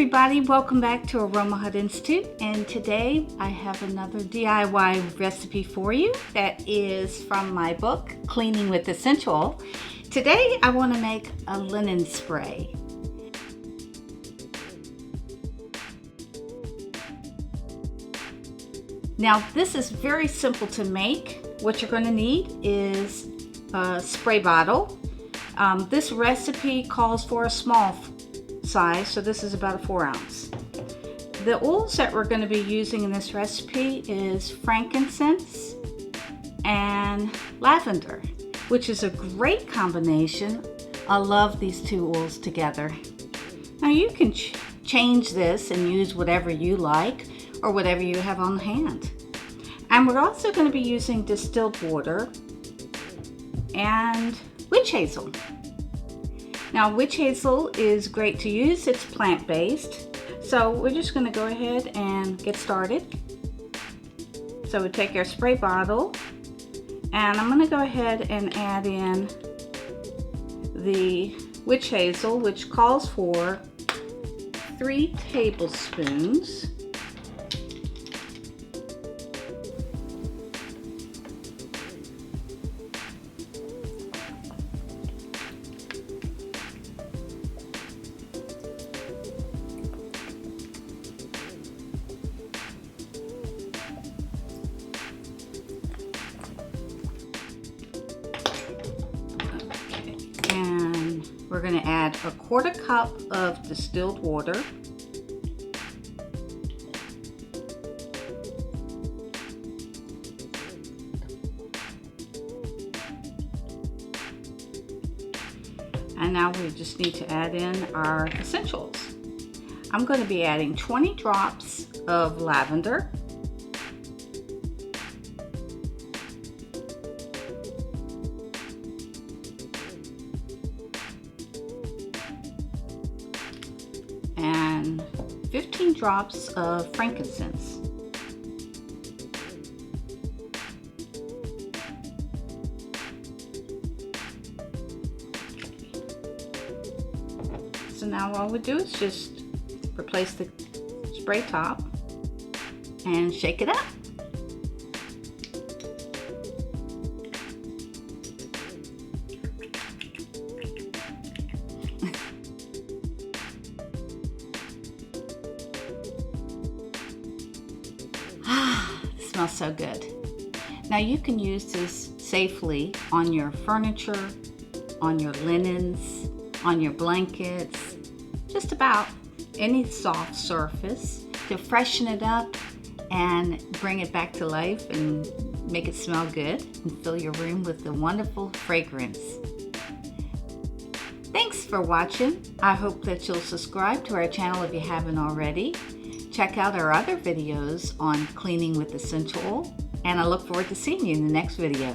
everybody, welcome back to Aroma Hut Institute, and today I have another DIY recipe for you that is from my book, Cleaning with Essential Oil. Today I want to make a linen spray. Now this is very simple to make. What you're going to need is a spray bottle. This recipe calls for a small size, so this is about a 4-ounce. The oils that we're going to be using in this recipe is frankincense and lavender, which is a great combination. I love these two oils together. Now you can change this and use whatever you like or whatever you have on hand. And we're also going to be using distilled water and witch hazel. Now witch hazel is great to use, it's plant-based. So we're just going to go ahead and get started. So we take our spray bottle and I'm going to go ahead and add in the witch hazel, which calls for 3 tablespoons. We're going to add a 1/4 cup of distilled water. And now we just need to add in our essentials. I'm going to be adding 20 drops of lavender. And 15 drops of frankincense. So now all we do is just replace the spray top and shake it up. Smells so good. Now you can use this safely on your furniture, on your linens, on your blankets, just about any soft surface to freshen it up and bring it back to life and make it smell good and fill your room with a wonderful fragrance. Thanks for watching. I hope that you'll subscribe to our channel if you haven't already. Check out our other videos on cleaning with essential oil, and I look forward to seeing you in the next video.